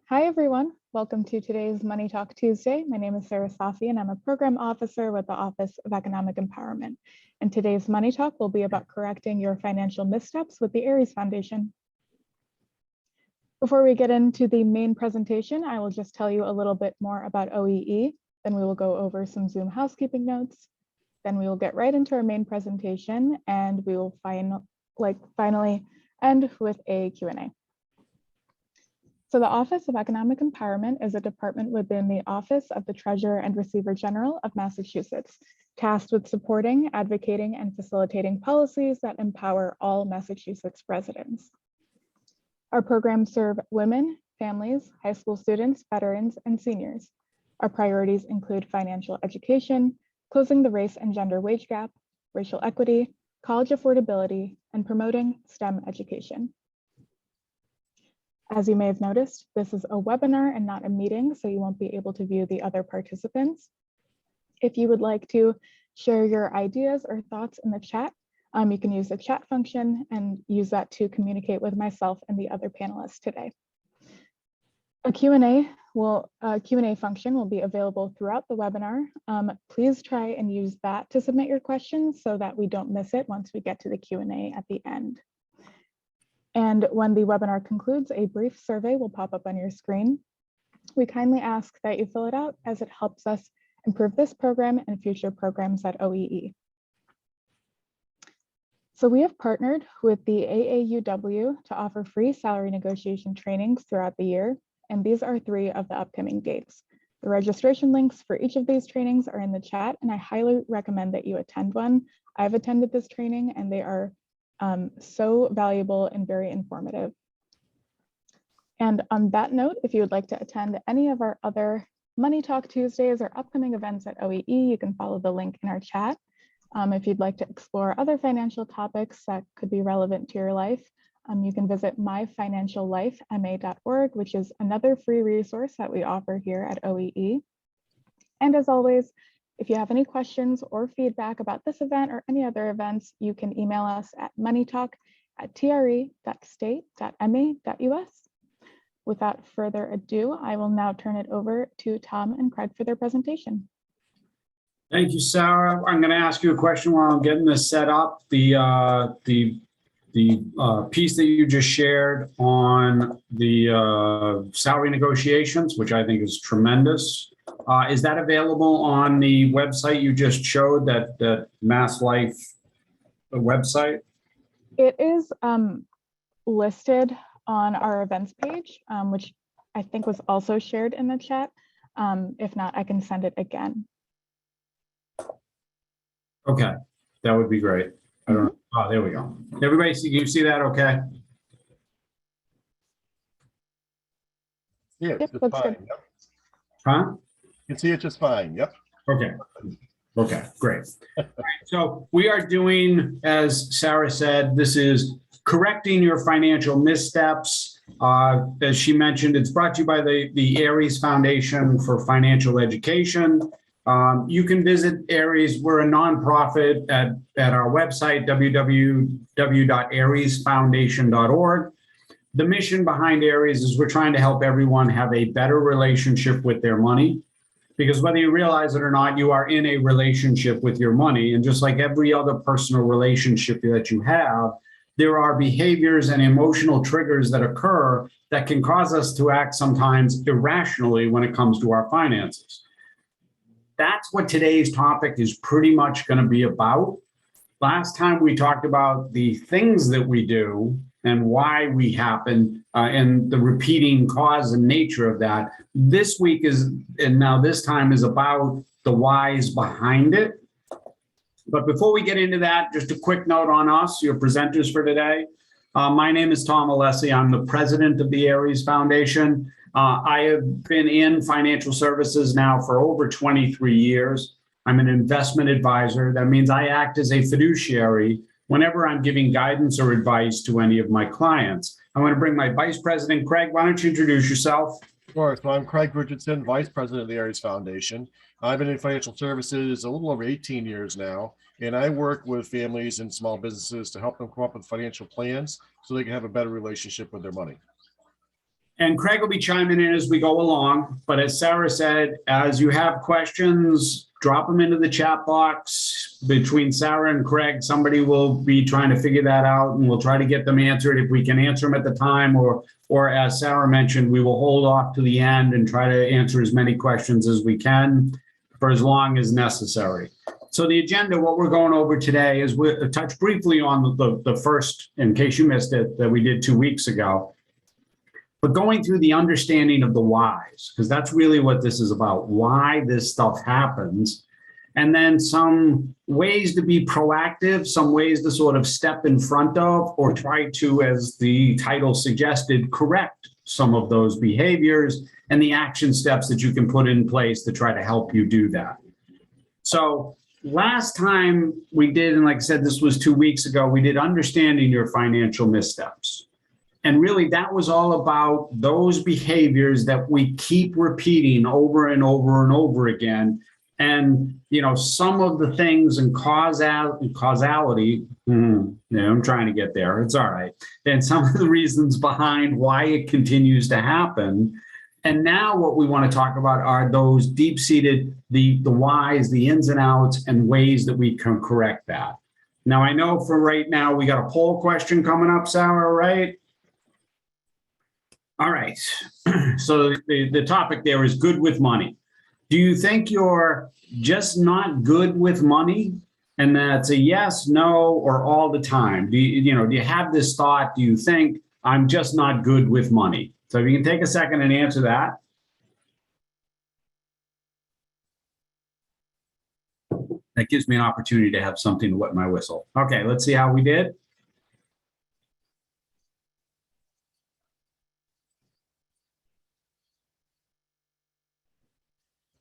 Hi, everyone. Welcome to today's Money Talk Tuesday. My name is Sarah Safi, and I'm a program officer with the Office of Economic Empowerment. And today's Money Talk will be about correcting your financial missteps with the Aries Foundation. Before we get into the main presentation, I will just tell you a little bit more about OEE. Then we will go over some Zoom housekeeping notes. Then we will get right into our main presentation, and we will finally end with a Q&A. So the Office of Economic Empowerment is a department within the Office of the Treasurer and Receiver General of Massachusetts, tasked with supporting, advocating, and facilitating policies that empower all Massachusetts residents. Our programs serve women, families, high school students, veterans, and seniors. Our priorities include financial education, closing the race and gender wage gap, racial equity, college affordability, and promoting STEM education. As you may have noticed, this is a webinar and not a meeting, so you won't be able to view the other participants. If you would like to share your ideas or thoughts in the chat, you can use the chat function and use that to communicate with myself and the other panelists today. A Q&A function will be available throughout the webinar. Please try and use that to submit your questions so that we don't miss it once we get to the Q&A at the end. And when the webinar concludes, a brief survey will pop up on your screen. We kindly ask that you fill it out as it helps us improve this program and future programs at OEE. So we have partnered with the AAUW to offer free salary negotiation trainings throughout the year, and these are 3 of the upcoming dates. The registration links for each of these trainings are in the chat, and I highly recommend that you attend one. I've attended this training, and they are so valuable and very informative. And on that note, if you would like to attend any of our other Money Talk Tuesdays or upcoming events at OEE, you can follow the link in our chat. If you'd like to explore other financial topics that could be relevant to your life, you can visit myfinanciallifema.org, which is another free resource that we offer here at OEE. And as always, if you have any questions or feedback about this event or any other events, you can email us at moneytalk@tre.state.ma.us. Without further ado, I will now turn it over to Tom and Craig for their presentation. Thank you, Sarah. I'm going to ask you a question while I'm getting this set up. The piece that you just shared on the salary negotiations, which I think is tremendous. Is that available on the website you just showed, that Mass Life website? It is listed on our events page, which I think was also shared in the chat. If not, I can send it again. Okay, that would be great. I don't know. Oh, there we go. Everybody, you see that okay? Yeah, Yep, just looks fine. good. Yep. Huh? You can see it just fine. Yep. Okay. Okay, great. All right, so we are doing, as Sarah said, this is correcting your financial missteps. As she mentioned, it's brought to you by the Aries Foundation for Financial Education. You can visit Aries. We're a nonprofit at our website, www.ariesfoundation.org. The mission behind Aries is we're trying to help everyone have a better relationship with their money, because whether you realize it or not, you are in a relationship with your money. And just like every other personal relationship that you have, there are behaviors and emotional triggers that occur that can cause us to act sometimes irrationally when it comes to our finances. That's what today's topic is pretty much going to be about. Last time we talked about the things that we do and why we happen and the repeating cause and nature of that. This week is, and now this time is about the whys behind it. But before we get into that, just a quick note on us, your presenters for today. My name is Tom Alessi. I'm the president of the Aries Foundation. I have been in financial services now for over 23 years. I'm an investment advisor. That means I act as a fiduciary whenever I'm giving guidance or advice to any of my clients. I want to bring my vice president, Craig. Why don't you introduce yourself? Of course. Well, I'm Craig Richardson, vice president of the Aries Foundation. I've been in financial services a little over 18 years now, and I work with families and small businesses to help them come up with financial plans so they can have a better relationship with their money. And Craig will be chiming in as we go along. But as Sarah said, as you have questions, drop them into the chat box. Between Sarah and Craig, somebody will be trying to figure that out, and we'll try to get them answered if we can answer them at the time, or as Sarah mentioned, we will hold off to the end and try to answer as many questions as we can for as long as necessary. So the agenda, what we're going over today is we'll touch briefly on the first, in case you missed it, that we did 2 weeks ago. But going through the understanding of the whys, because that's really what this is about, why this stuff happens, and then some ways to be proactive, some ways to sort of step in front of or try to, as the title suggested, correct some of those behaviors and the action steps that you can put in place to try to help you do that. So last time we did, and like I said, this was 2 weeks ago, we did Understanding Your Financial Missteps. And really, that was all about those behaviors that we keep repeating over and over and over again. And, you know, some of the things and causality, I'm trying to get there. It's all right. And some of the reasons behind why it continues to happen. And now what we want to talk about are those deep-seated, the whys, the ins and outs, and ways that we can correct that. Now, I know for right now, we got a poll question coming up, Sarah, right? All right. So the topic there is good with money. Do you think you're just not good with money? And that's a yes, no, or all the time. Do you have this thought? Do you think I'm just not good with money? So if you can take a second and answer that. That gives me an opportunity to have something to wet my whistle. Okay, let's see how we did.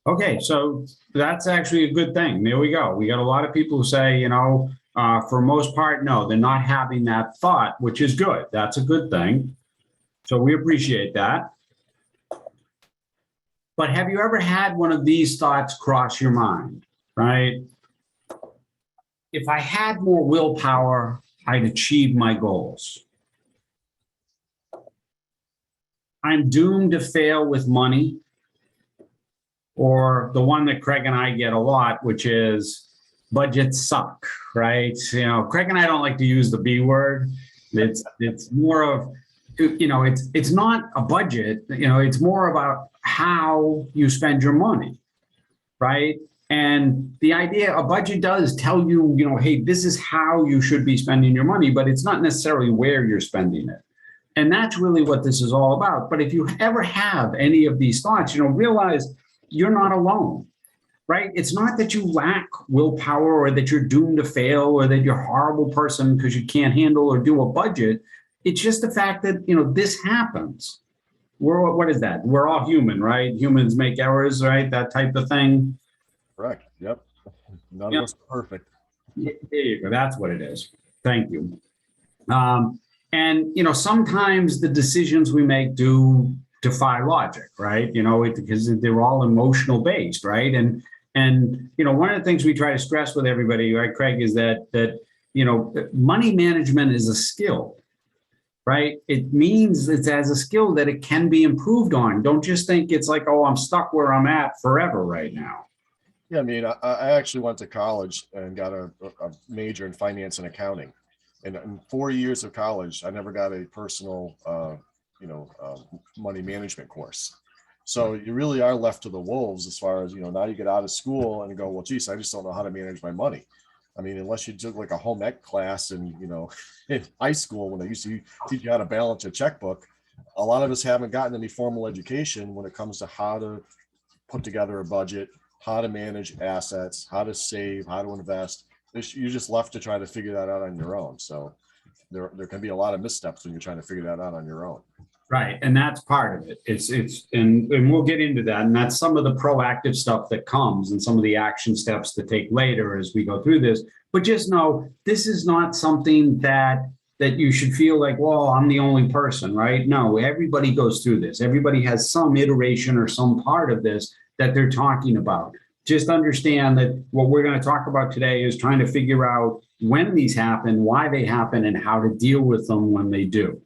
Okay, so that's actually a good thing. There we go. We got a lot of people who say, for most part, no, they're not having that thought, which is good. That's a good thing. So we appreciate that. But have you ever had one of these thoughts cross your mind, right? If I had more willpower, I'd achieve my goals. I'm doomed to fail with money. Or the one that Craig and I get a lot, which is budgets suck, right? Craig and I don't like to use the B word. It's more of, it's not a budget, it's more about how you spend your money, right? And the idea, a budget does tell you, hey, this is how you should be spending your money, but it's not necessarily where you're spending it. And that's really what this is all about. But if you ever have any of these thoughts, realize you're not alone, right? It's not that you lack willpower or that you're doomed to fail or that you're a horrible person because you can't handle or do a budget. It's just the fact that, this happens. What is that? We're all human, right? Humans make errors, right? That type of thing. Correct. Yep. None of us are perfect. There you go. That's what it is. Thank you. And, sometimes the decisions we make do defy logic, right? Because they're all emotional based, right? And one of the things we try to stress with everybody, right, Craig, is that money management is a skill, right? It means it's as a skill that it can be improved on. Don't just think it's like, oh, I'm stuck where I'm at forever right now. Yeah, I mean, I actually went to college and got a major in finance and accounting. And in 4 years of college, I never got a personal money management course. So you really are left to the wolves as far as, now you get out of school and go, well, geez, I just don't know how to manage my money. I mean, unless you took like a home ec class and, in high school when they used to teach you how to balance a checkbook, a lot of us haven't gotten any formal education when it comes to how to put together a budget, how to manage assets, how to save, how to invest. You're just left to try to figure that out on your own. So there can be a lot of missteps when you're trying to figure that out on your own. Right. And that's part of it. And we'll get into that. And that's some of the proactive stuff that comes and some of the action steps to take later as we go through this. But just know this is not something that you should feel like, well, I'm the only person, right? No, everybody goes through this. Everybody has some iteration or some part of this that they're talking about. Just understand that what we're going to talk about today is trying to figure out when these happen, why they happen, and how to deal with them when they do.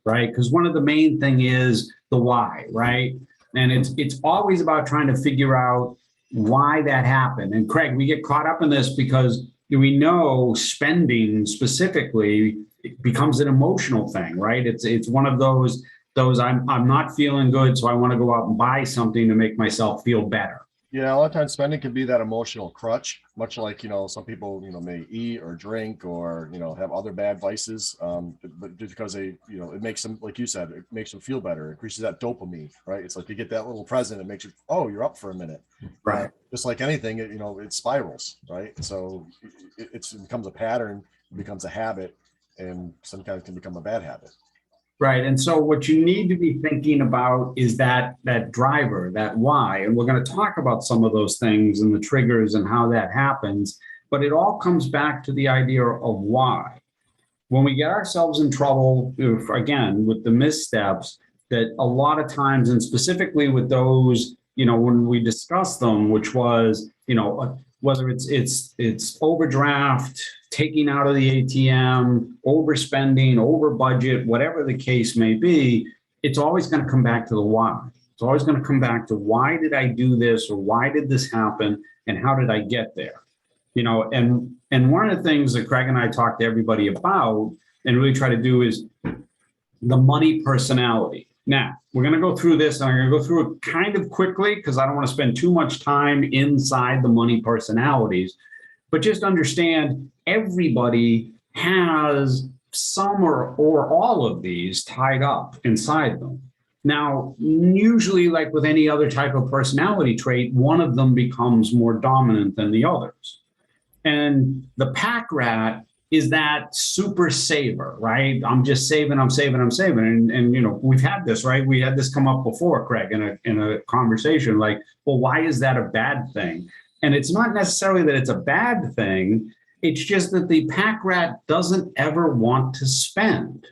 right? Because one of the main thing is the why, right? And it's always about trying to figure out why that happened. And Craig, we get caught up in this because we know spending specifically becomes an emotional thing, right? It's one of those I'm not feeling good, so I want to go out and buy something to make myself feel better. Yeah, a lot of times spending can be that emotional crutch, much like, some people, may eat or drink or, have other bad vices. But just because it makes them, like you said, it makes them feel better. It increases that dopamine, right? It's like you get that little present. It makes you, oh, you're up for a minute. Right. Just like anything, it spirals, right? So it becomes a pattern, it becomes a habit, and sometimes can become a bad habit. Right. And so what you need to be thinking about is that driver, that why. And we're going to talk about some of those things and the triggers and how that happens. But it all comes back to the idea of why. When we get ourselves in trouble, again, with the missteps, that a lot of times, and specifically with those, when we discuss them, which was, whether it's overdraft, taking out of the ATM, overspending, over budget, whatever the case may be, it's always going to come back to the why. It's always going to come back to why did I do this, or why did this happen, and how did I get there? And one of the things that Craig and I talk to everybody about and really try to do is the money personality. Now, we're going to go through this, and I'm going to go through it kind of quickly because I don't want to spend too much time inside the money personalities. But just understand everybody has some or all of these tied up inside them. Now, usually, like with any other type of personality trait, one of them becomes more dominant than the others. And the pack rat is that super saver, right? I'm just saving, I'm saving, I'm saving. And we've had this, right? We had this come up before, Craig, in a conversation like, well, why is that a bad thing? And it's not necessarily that it's a bad thing. It's just that the pack rat doesn't ever want to spend,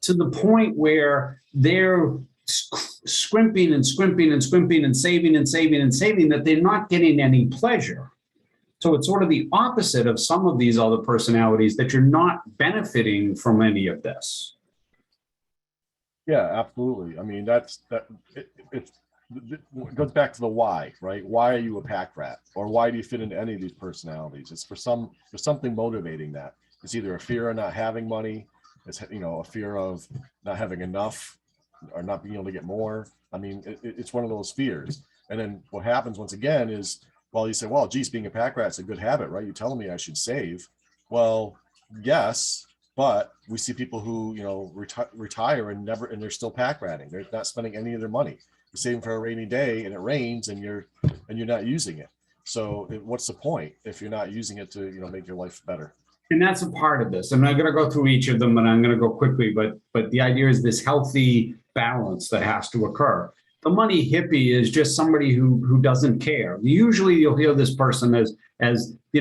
to the point where they're scrimping and scrimping and scrimping and saving and saving and saving that they're not getting any pleasure. So it's sort of the opposite of some of these other personalities, that you're not benefiting from any of this. Yeah, absolutely. I mean, it goes back to the why, right? Why are you a pack rat, or why do you fit into any of these personalities? It's for something motivating that. It's either a fear of not having money, it's a fear of not having enough or not being able to get more. I mean, it's one of those fears. And then what happens once again is, well, you say, well, geez, being a pack rat is a good habit, right? You're telling me I should save. Well, yes, but we see people who, retire and they're still pack ratting. They're not spending any of their money. You're saving for a rainy day and it rains and you're not using it. So what's the point if you're not using it to, make your life better? And that's a part of this. I'm not going to go through each of them, and I'm going to go quickly, but the idea is this healthy balance that has to occur. The money hippie is just somebody who doesn't care. Usually you'll hear this person as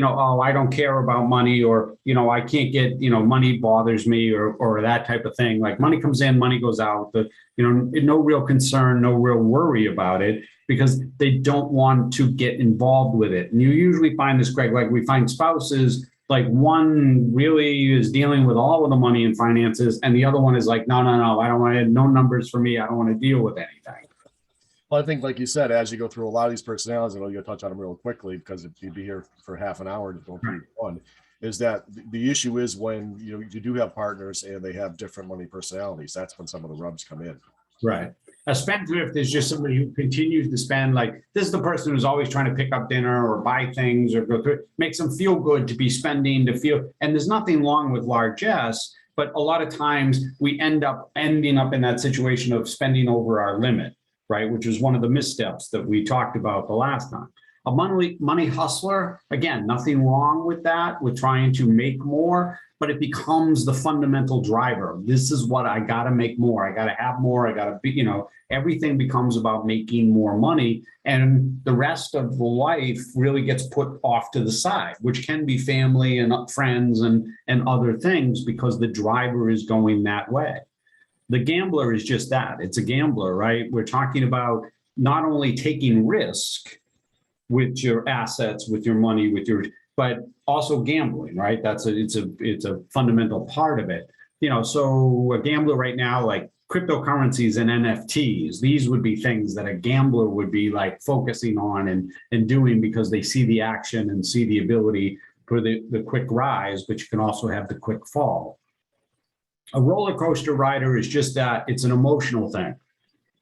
oh, I don't care about money, or I can't get, money bothers me, or that type of thing. Like, money comes in, money goes out, but no real concern, no real worry about it, because they don't want to get involved with it. And you usually find this, Greg, like we find spouses, like one really is dealing with all of the money and finances, and the other one is like, no, I don't want to, no numbers for me. I don't want to deal with anything. Well, I think, like you said, as you go through a lot of these personalities, and you'll touch on them real quickly because if you'd be here for half an hour to go through one, is that the issue is when you do have partners and they have different money personalities. That's when some of the rubs come in. Right. A spendthrift is just somebody who continues to spend. Like, this is the person who's always trying to pick up dinner or buy things or go through. Makes them feel good to be spending, to feel. And there's nothing wrong with largesse, but a lot of times we ending up in that situation of spending over our limit, right? Which is one of the missteps that we talked about the last time. A money hustler, again, nothing wrong with that, with trying to make more, but it becomes the fundamental driver. This is what I got to make more. I got to have more. I got to be, everything becomes about making more money. And the rest of the life really gets put off to the side, which can be family and friends and other things, because the driver is going that way. The gambler is just that. It's a gambler, right? We're talking about not only taking risk with your assets, with your money, but also gambling, right? It's a fundamental part of it. So a gambler right now, like cryptocurrencies and NFTs, these would be things that a gambler would be like focusing on and doing because they see the action and see the ability for the quick rise, but you can also have the quick fall. A roller coaster rider is just that, it's an emotional thing,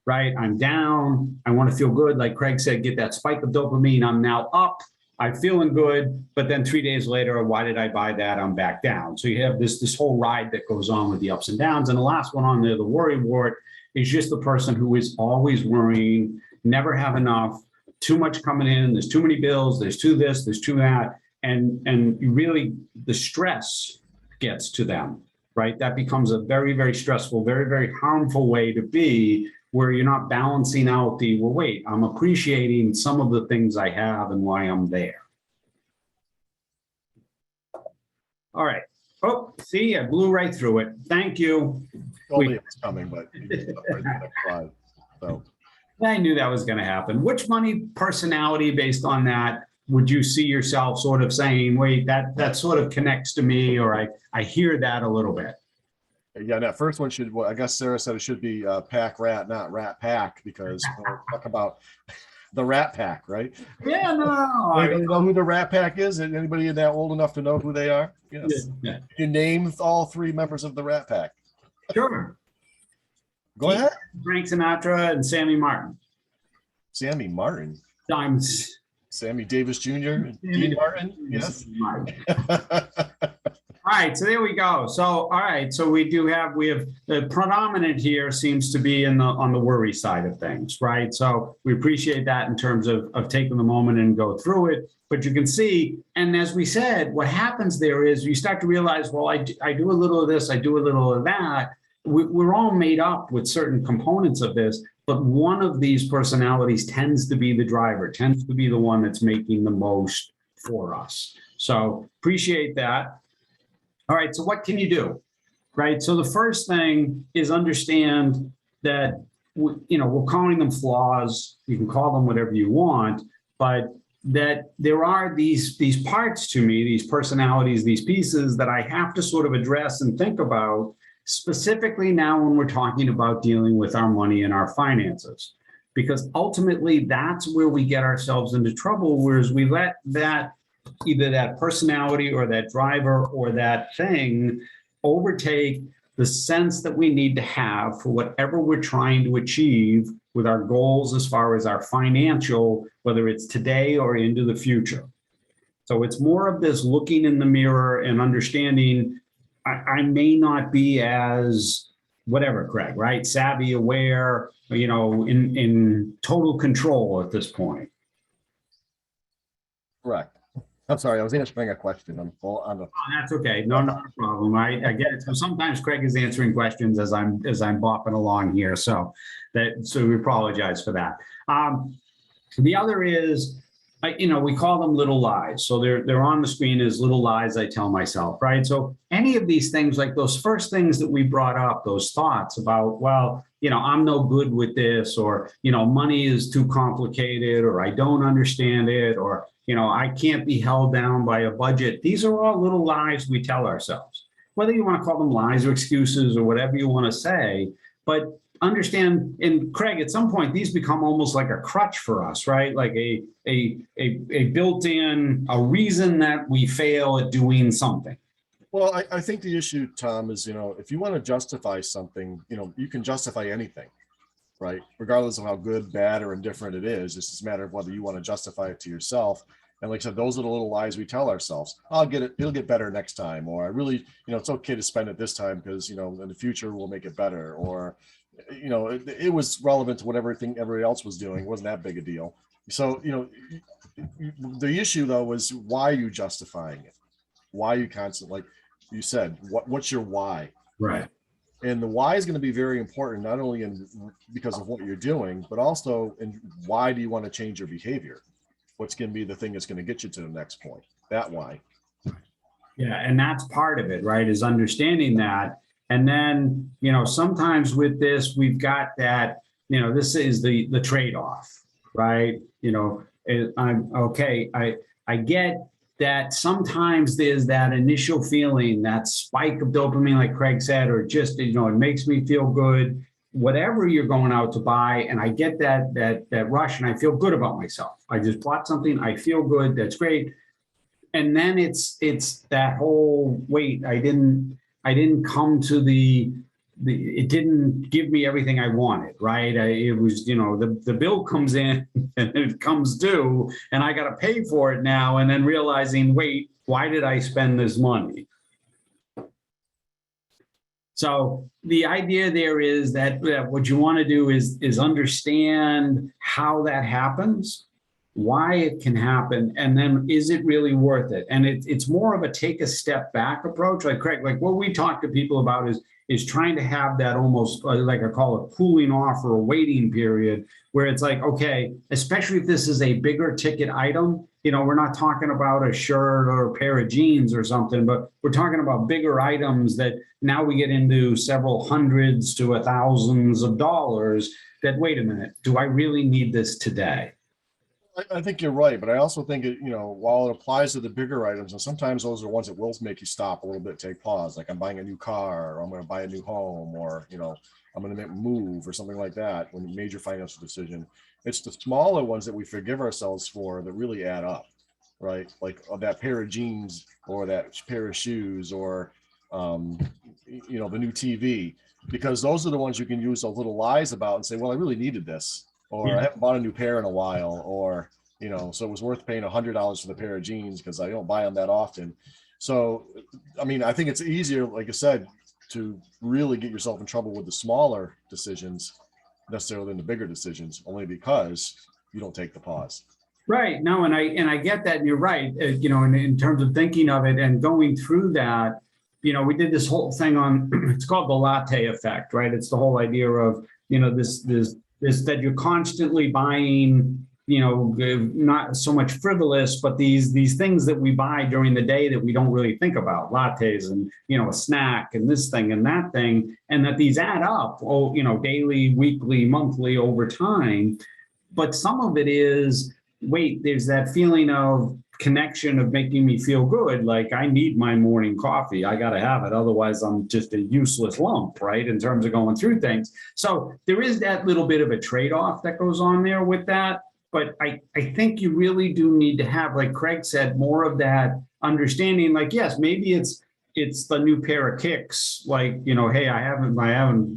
right? I'm down, I want to feel good. Like Craig said, get that spike of dopamine. I'm now up, I'm feeling good, but then 3 days later, why did I buy that? I'm back down. So you have this whole ride that goes on with the ups and downs. And the last one on there, the worry wart, is just the person who is always worrying, never have enough, too much coming in, there's too many bills, there's too this, there's too that. And really the stress gets to them, right? That becomes a very, very stressful, very, very harmful way to be, where you're not balancing out well, wait, I'm appreciating some of the things I have and why I'm there. All right. Oh, see, I blew right through it. Thank you. Told me it was coming, but you just tried. So I knew that was going to happen. Which money personality, based on that, would you see yourself sort of saying, wait, that sort of connects to me, or I hear that a little bit? yeah, that first one should, well, I guess Sarah said it should be pack rat, not rat pack, because we'll talk about the Rat Pack, right? Yeah, no. Anybody know who the Rat Pack is? Anybody that old enough to know who they are? Yes. Yeah. You name all three members of the Rat Pack. Sure. Go ahead. Frank Sinatra and Sammy Martin. Sammy Martin. Times. Sammy Davis Jr. Dean Martin. Yes. All right, so there we go. So, all right, so we have the predominant here seems to be on the worry side of things, right? So we appreciate that in terms of taking the moment and go through it. But you can see, and as we said, what happens there is you start to realize, well, I do a little of this, I do a little of that. We're all made up with certain components of this, but one of these personalities tends to be the driver, tends to be the one that's making the most for us. So appreciate that. All right, so what can you do, right? So the first thing is understand that, we're calling them flaws. You can call them whatever you want, but that there are these parts to me, these personalities, these pieces that I have to sort of address and think about, specifically now when we're talking about dealing with our money and our finances. Because ultimately, that's where we get ourselves into trouble, whereas we let either that personality or that driver or that thing overtake the sense that we need to have for whatever we're trying to achieve with our goals as far as our financial, whether it's today or into the future. So it's more of this looking in the mirror and understanding I may not be as whatever, Craig, right? Savvy, aware, in total control at this point. Correct. I'm sorry, I was answering a question. I'm full on the. Oh, that's okay. No, not a problem. I get it. So sometimes Craig is answering questions as I'm bopping along here. So we apologize for that. The other is, we call them little lies. So they're on the screen as little lies I tell myself, right? So any of these things, like those first things that we brought up, those thoughts about, well, I'm no good with this, or, money is too complicated, or I don't understand it, or, I can't be held down by a budget. These are all little lies we tell ourselves, whether you want to call them lies or excuses or whatever you want to say. But understand, and Craig, at some point, these become almost like a crutch for us, right? Like a built-in, a reason that we fail at doing something. Well, I think the issue, Tom, is, if you want to justify something, you can justify anything, right? Regardless of how good, bad, or indifferent it is. It's just a matter of whether you want to justify it to yourself. And like I said, those are the little lies we tell ourselves. I'll get it. It'll get better next time. Or I really, it's okay to spend it this time because, in the future we'll make it better. Or, it was relevant to what everybody else was doing. It wasn't that big a deal. So, the issue though was, why are you justifying it? Why are you constantly, like you said, what's your why? Right. And the why is going to be very important, not only because of what you're doing, but also in why do you want to change your behavior? What's going to be the thing that's going to get you to the next point? That why. Yeah, and that's part of it, right? Is understanding that. And then, sometimes with this, we've got that, this is the trade-off, right? I'm okay. I get that sometimes there's that initial feeling, that spike of dopamine, like Craig said, or just, it makes me feel good, whatever you're going out to buy. And I get that rush and I feel good about myself. I just bought something, I feel good, that's great. And then it's that whole, wait, I didn't come to it didn't give me everything I wanted, right? It was, the bill comes in and it comes due and I got to pay for it now. And then realizing, wait, why did I spend this money? So the idea there is that what you want to do is understand how that happens, why it can happen, and then is it really worth it? And it's more of a take a step back approach. Like Craig, like what we talk to people about is trying to have that almost like I call it cooling off or a waiting period where it's like, okay, especially if this is a bigger ticket item, we're not talking about a shirt or a pair of jeans or something, but we're talking about bigger items that now we get into several hundreds to thousands of dollars that, wait a minute, do I really need this today? I think you're right, but I also think while it applies to the bigger items, and sometimes those are ones that will make you stop a little bit, take pause. Like I'm buying a new car, or I'm going to buy a new home, or I'm going to make a move or something like that. When you major financial decision, it's the smaller ones that we forgive ourselves for that really add up, right? Like that pair of jeans, or that pair of shoes, or the new TV, because those are the ones you can use those little lies about and say, well, I really needed this. Or I haven't bought a new pair in a while, or, so it was worth paying $100 for the pair of jeans because I don't buy them that often. So, I mean, I think it's easier, like I said, to really get yourself in trouble with the smaller decisions necessarily than the bigger decisions, only because you don't take the pause. Right. No, and I get that, and you're right. In terms of thinking of it and going through that, we did this whole thing on. It's called the latte effect, right? It's the whole idea of this that you're constantly buying, not so much frivolous, but these things that we buy during the day that we don't really think about, lattes and, a snack and this thing and that thing, and that these add up, daily, weekly, monthly, over time. But some of it is, wait, there's that feeling of connection of making me feel good. Like I need my morning coffee. I got to have it. Otherwise I'm just a useless lump, right? In terms of going through things. So there is that little bit of a trade-off that goes on there with that. But I think you really do need to have, like Craig said, more of that understanding. Like, yes, maybe it's the new pair of kicks. Like, hey, I haven't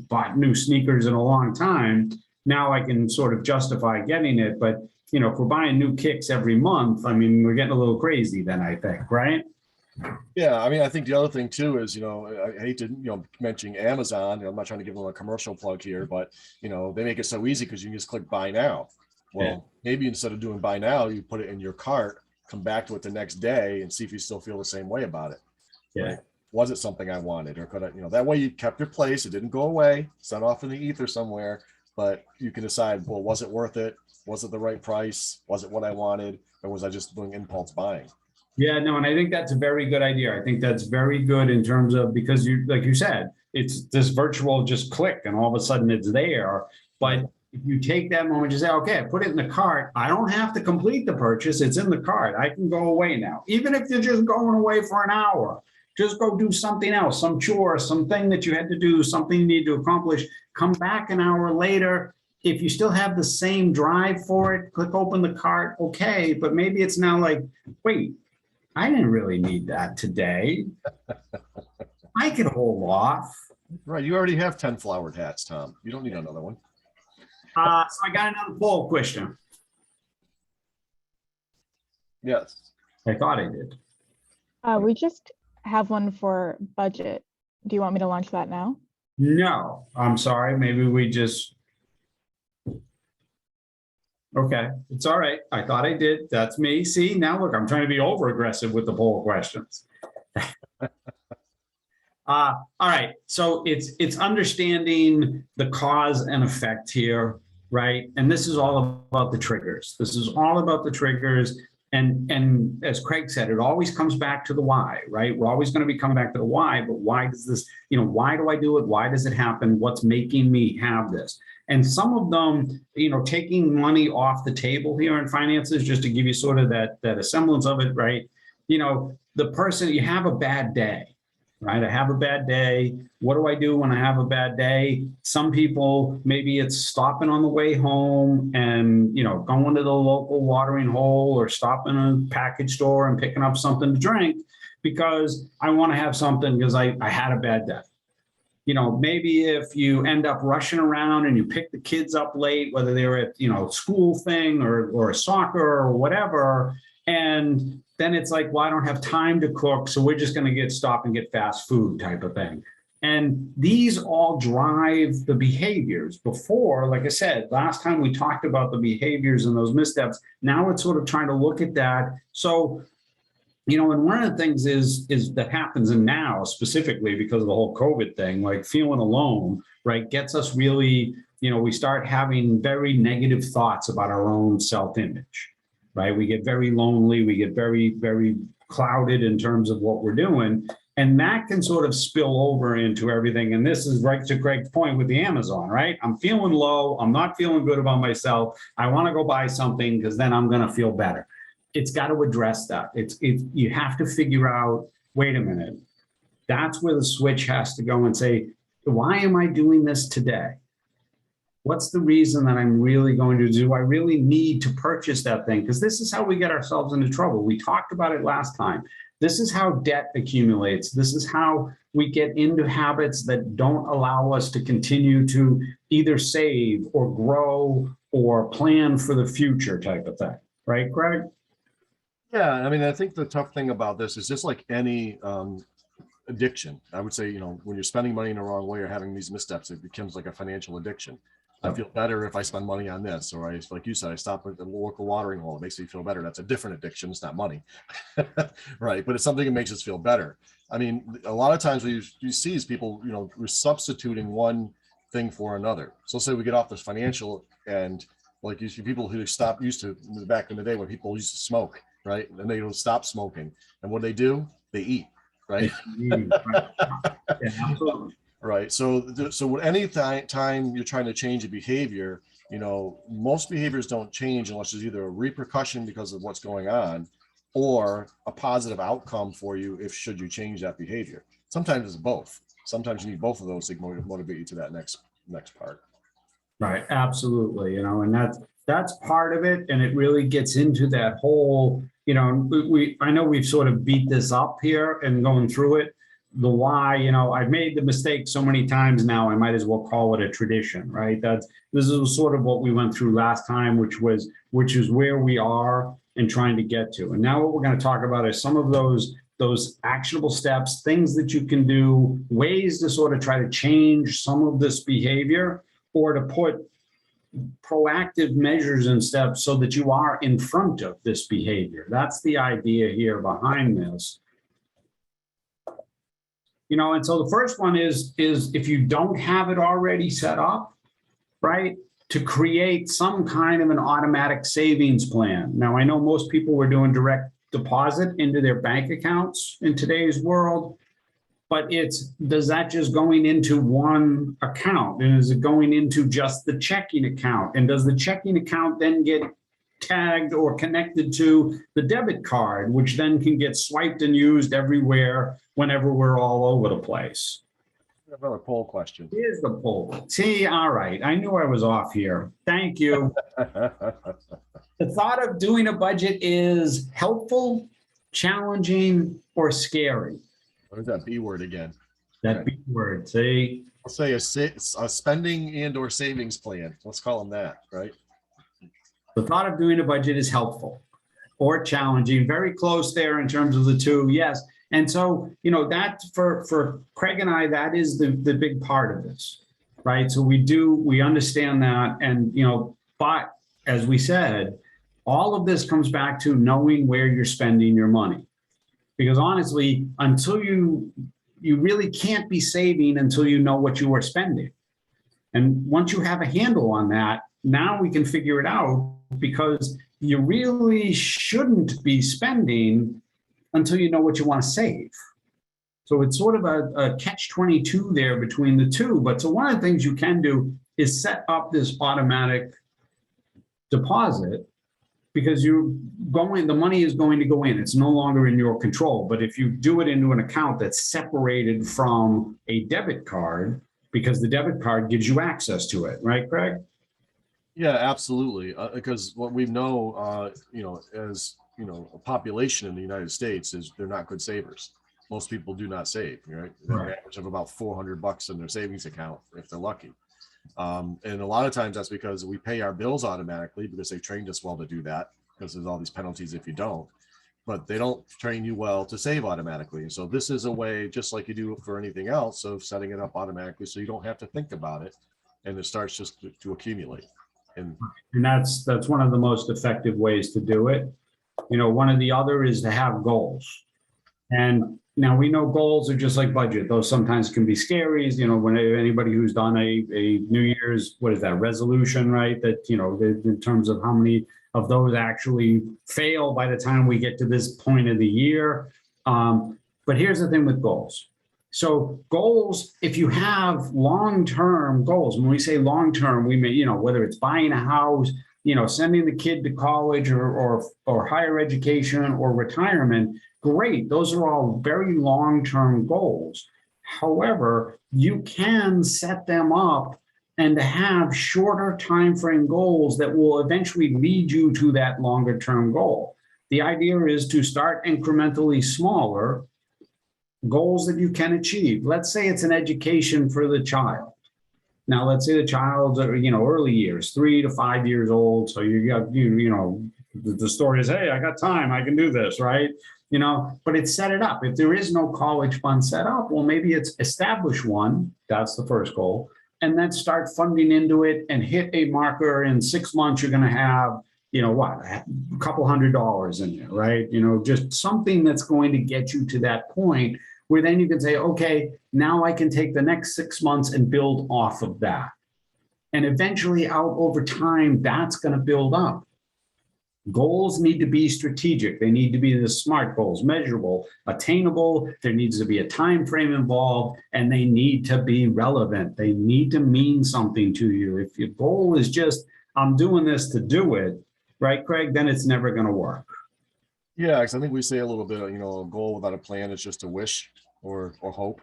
bought new sneakers in a long time. Now I can sort of justify getting it. But if we're buying new kicks every month, I mean, we're getting a little crazy then, I think, right? Yeah, I mean, I think the other thing too is, I hate to, mention Amazon. I'm not trying to give them a commercial plug here, but, they make it so easy because you can just click buy now. Well, maybe instead of doing buy now, you put it in your cart, come back to it the next day and see if you still feel the same way about it. Yeah. Right? Was it something I wanted, or could I, that way you kept your place. It didn't go away, sent off in the ether somewhere, but you can decide, well, was it worth it? Was it the right price? Was it what I wanted? Or was I just doing impulse buying? Yeah, no, and I think that's a very good idea. I think that's very good in terms of, because you, like you said, it's this virtual just click and all of a sudden it's there. But if you take that moment, you say, okay, I put it in the cart. I don't have to complete the purchase. It's in the cart. I can go away now. Even if you're just going away for an hour, just go do something else, some chore, something that you had to do, something you need to accomplish. Come back an hour later. If you still have the same drive for it, click open the cart, okay, but maybe it's now like, wait, I didn't really need that today. I could hold off. Right, you already have 10 flowered hats, Tom. You don't need another one. So I got another poll question. Yes. I thought I did. We just have one for budget. Do you want me to launch that now? No, I'm sorry. Maybe we just. Okay, it's all right. I thought I did. That's me. See, now look, I'm trying to be over aggressive with the poll questions. All right, so it's understanding the cause and effect here, right? And this is all about the triggers. This is all about the triggers. And as Craig said, it always comes back to the why, right? We're always going to be coming back to the why, but why does this, why do I do it? Why does it happen? What's making me have this? And some of them, taking money off the table here in finances, just to give you sort of that semblance of it, right? the person, you have a bad day, right? I have a bad day. What do I do when I have a bad day? Some people, maybe it's stopping on the way home and, going to the local watering hole or stopping in a package store and picking up something to drink because I want to have something because I had a bad day. Maybe if you end up rushing around and you pick the kids up late, whether they're at, school thing or soccer or whatever, and then it's like, well, I don't have time to cook, so we're just going to stop and get fast food type of thing. And these all drive the behaviors. Before, like I said, last time we talked about the behaviors and those missteps. Now it's sort of trying to look at that. So, and one of the things is that happens in now specifically because of the whole COVID thing, like feeling alone, right, gets us really, we start having very negative thoughts about our own self-image, right? We get very lonely. We get very, very clouded in terms of what we're doing. And that can sort of spill over into everything. And this is right to Greg's point with the Amazon, right? I'm feeling low. I'm not feeling good about myself. I want to go buy something because then I'm going to feel better. It's got to address that. You have to figure out, wait a minute, that's where the switch has to go and say, why am I doing this today? What's the reason that I'm really going to do? I really need to purchase that thing because this is how we get ourselves into trouble. We talked about it last time. This is how debt accumulates. This is how we get into habits that don't allow us to continue to either save or grow or plan for the future type of thing. Right, Greg? Yeah, I mean, I think the tough thing about this is just like any addiction. I would say, when you're spending money in the wrong way or having these missteps, it becomes like a financial addiction. I feel better if I spend money on this, or like you said, I stop at the local watering hole. It makes me feel better. That's a different addiction. It's not money, right? But it's something that makes us feel better. I mean, a lot of times what you see is people, we're substituting one thing for another. So say we get off this financial and like you see people who used to back in the day when people used to smoke, right? And they don't stop smoking. And what do? They eat, right? Yeah, absolutely. Right. So any time you're trying to change a behavior, most behaviors don't change unless there's either a repercussion because of what's going on or a positive outcome for you should you change that behavior. Sometimes it's both. Sometimes you need both of those to motivate you to that next part. Right. Absolutely. And that's part of it. And it really gets into that whole, I know we've sort of beat this up here and going through it. The why, I've made the mistake so many times now, I might as well call it a tradition, right? This is sort of what we went through last time, which is where we are and trying to get to. And now what we're going to talk about is some of those actionable steps, things that you can do, ways to sort of try to change some of this behavior or to put proactive measures and steps so that you are in front of this behavior. That's the idea here behind this. And so the first one is if you don't have it already set up, right, to create some kind of an automatic savings plan. Now, I know most people were doing direct deposit into their bank accounts in today's world, but does that just going into one account? And is it going into just the checking account? And does the checking account then get tagged or connected to the debit card, which then can get swiped and used everywhere whenever we're all over the place? Another poll question. Here's the poll. See, all right. I knew I was off here. Thank you. The thought of doing a budget is helpful, challenging, or scary? What is that B word again? That B word. See? I'll say a spending and or savings plan. Let's call them that, right? The thought of doing a budget is helpful or challenging, very close there in terms of the two, yes. And so, that for Craig and I, that is the big part of this, right? So we understand that. And, but as we said, all of this comes back to knowing where you're spending your money. Because honestly, until you really can't be saving until you know what you are spending. And once you have a handle on that, now we can figure it out, because you really shouldn't be spending until you know what you want to save. So it's sort of a catch-22 there between the two. But so one of the things you can do is set up this automatic deposit, because the money is going to go in. It's no longer in your control. But if you do it into an account that's separated from a debit card, because the debit card gives you access to it, right, Craig? Yeah, absolutely. Because what we know, as a population in the United States is they're not good savers. Most people do not save, right? They're an average of about $400 in their savings account if they're lucky. And a lot of times that's because we pay our bills automatically because they trained us well to do that, because there's all these penalties if you don't, but they don't train you well to save automatically. And so this is a way, just like you do for anything else, of setting it up automatically so you don't have to think about it, and it starts just to accumulate. And that's one of the most effective ways to do it. One of the other is to have goals. And now we know goals are just like budget. Those sometimes can be scary. When anybody who's done a New Year's, what is that, resolution, right? That, in terms of how many of those actually fail by the time we get to this point of the year. But here's the thing with goals. So goals, if you have long-term goals, when we say long-term, we may, whether it's buying a house, sending the kid to college or higher education or retirement, great. Those are all very long-term goals. However, you can set them up and have shorter time frame goals that will eventually lead you to that longer term goal. The idea is to start incrementally smaller goals that you can achieve. Let's say it's an education for the child. Now, let's say the child's, early years, 3 to 5 years old. So you got, the story is, hey, I got time, I can do this, right? But it's set it up. If there is no college fund set up, well, maybe it's establish one. That's the first goal. And then start funding into it and hit a marker. In 6 months, you're going to have, a couple $100 in there, right? Just something that's going to get you to that point where then you can say, okay, now I can take the next 6 months and build off of that. And eventually out over time, that's going to build up. Goals need to be strategic. They need to be the SMART goals, measurable, attainable. There needs to be a time frame involved, and they need to be relevant. They need to mean something to you. If your goal is just, I'm doing this to do it, right, Craig, then it's never going to work. yeah, because I think we say a little bit, a goal without a plan is just a wish or hope.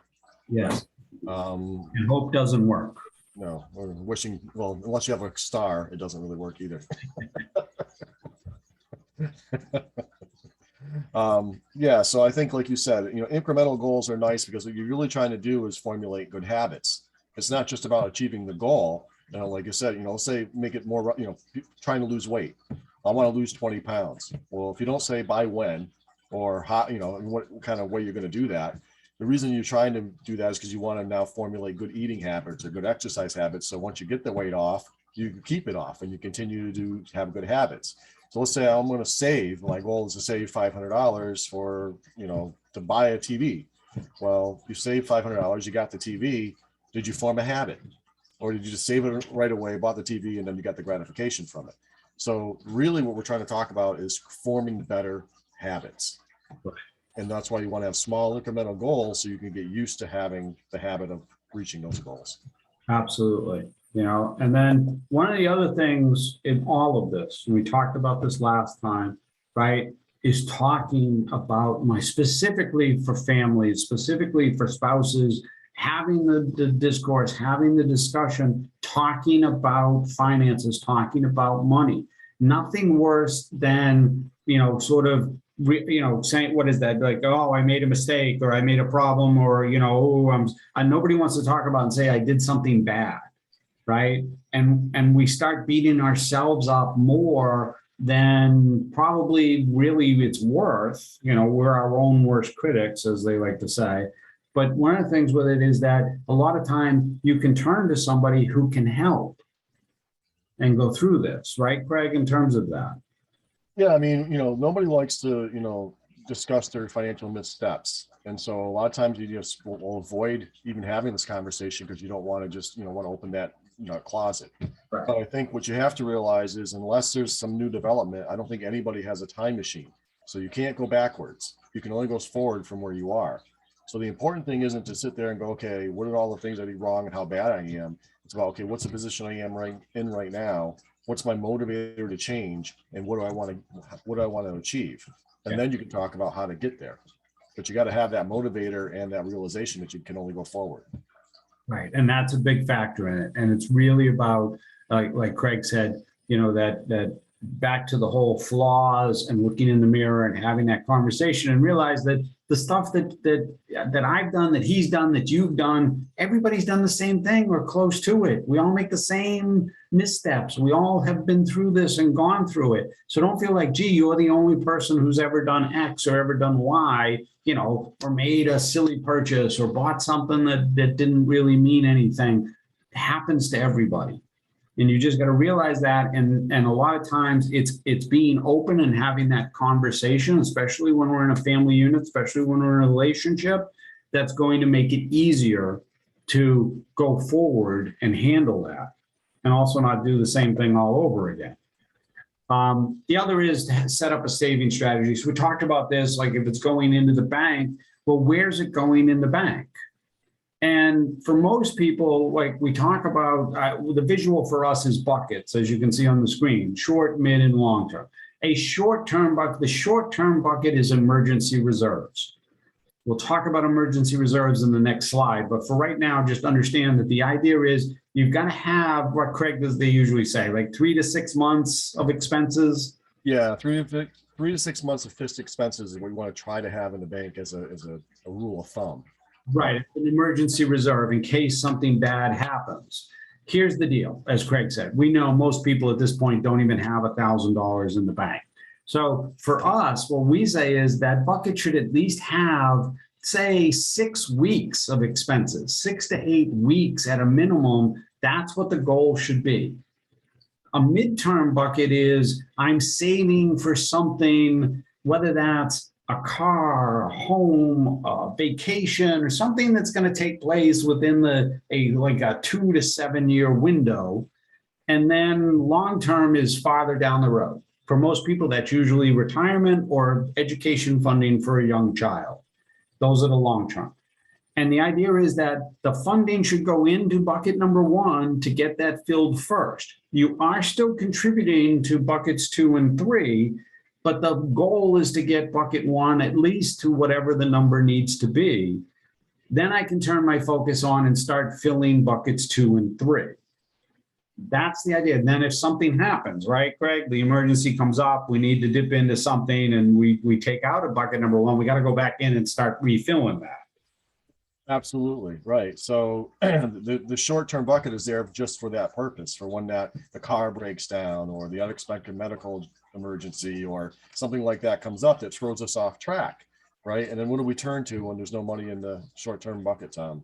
Yes. And hope doesn't work. No, or wishing, well, unless you have a star, it doesn't really work either. Yeah, so I think, like you said, incremental goals are nice because what you're really trying to do is formulate good habits. It's not just about achieving the goal. Like you said, let's say make it more, trying to lose weight. I want to lose 20 pounds. Well, if you don't say by when or how, what kind of way you're going to do that, the reason you're trying to do that is because you want to now formulate good eating habits or good exercise habits. So once you get the weight off, you can keep it off and you continue to have good habits. So let's say I'm going to save, my goal is to save $500 for, to buy a TV. Well, you save $500, you got the TV. Did you form a habit? Or did you just save it right away, bought the TV, and then you got the gratification from it? So really what we're trying to talk about is forming better habits. Right. And that's why you want to have small incremental goals so you can get used to having the habit of reaching those goals. Absolutely. And then one of the other things in all of this, and we talked about this last time, right, is talking about specifically for families, specifically for spouses, having the discourse, having the discussion, talking about finances, talking about money. Nothing worse than, sort of, saying, what is that? Like, oh, I made a mistake or I made a problem or, nobody wants to talk about and say I did something bad. Right. And we start beating ourselves up more than probably really it's worth. We're our own worst critics, as they like to say. But one of the things with it is that a lot of time you can turn to somebody who can help and go through this. Right, Craig, in terms of that? Yeah, I mean, nobody likes to, discuss their financial missteps. And so a lot of times you just will avoid even having this conversation because you don't want to just, want to open that closet. Right. But I think what you have to realize is unless there's some new development, I don't think anybody has a time machine. So you can't go backwards. You can only go forward from where you are. So the important thing isn't to sit there and go, okay, what are all the things I did wrong and how bad I am? It's about, okay, what's the position I am right now? What's my motivator to change, and what do I want to achieve? And then you can talk about how to get there. But you got to have that motivator and that realization that you can only go forward. Right. And that's a big factor in it. And it's really about, like Craig said, that back to the whole flaws and looking in the mirror and having that conversation and realize that the stuff that I've done, that he's done, that you've done, everybody's done the same thing or close to it. We all make the same missteps. We all have been through this and gone through it. So don't feel like, gee, you're the only person who's ever done X or ever done Y, or made a silly purchase or bought something that didn't really mean anything. It happens to everybody. And you just got to realize that. And a lot of times it's being open and having that conversation, especially when we're in a family unit, especially when we're in a relationship, that's going to make it easier to go forward and handle that, and also not do the same thing all over again. The other is to set up a saving strategy. So we talked about this, like if it's going into the bank, well, where's it going in the bank? And for most people, like we talk about, the visual for us is buckets, as you can see on the screen, short, mid, and long term. A short-term bucket, the short-term bucket is emergency reserves. We'll talk about emergency reserves in the next slide, but for right now, just understand that the idea is you've got to have what Craig does, they usually say, like 3 to 6 months of expenses. Yeah, 3 to 6 months of fixed expenses is what we want to try to have in the bank as a rule of thumb. Right, an emergency reserve in case something bad happens. Here's the deal, as Craig said, we know most people at this point don't even have $1,000 in the bank. So for us, what we say is that bucket should at least have, say, 6 weeks of expenses, 6 to 8 weeks at a minimum. That's what the goal should be. A midterm bucket is I'm saving for something, whether that's a car, a home, a vacation, or something that's going to take place within a 2 to 7 year window. And then long term is farther down the road. For most people, that's usually retirement or education funding for a young child. Those are the long term. And the idea is that the funding should go into bucket number 1 to get that filled first. You are still contributing to buckets 2 and 3, but the goal is to get bucket 1 at least to whatever the number needs to be. Then I can turn my focus on and start filling buckets 2 and 3. That's the idea. And then if something happens, right, Greg, the emergency comes up, we need to dip into something and we take out a bucket number 1, we got to go back in and start refilling that. Absolutely, right. So the short-term bucket is there just for that purpose, for when that the car breaks down or the unexpected medical emergency or something like that comes up that throws us off track, right? And then what do we turn to when there's no money in the short-term bucket, Tom?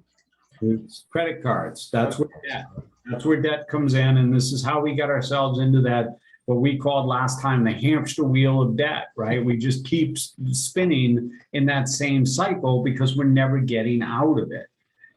It's credit cards. That's where debt comes in. And this is how we got ourselves into that, what we called last time, the hamster wheel of debt, right? We just keep spinning in that same cycle because we're never getting out of it.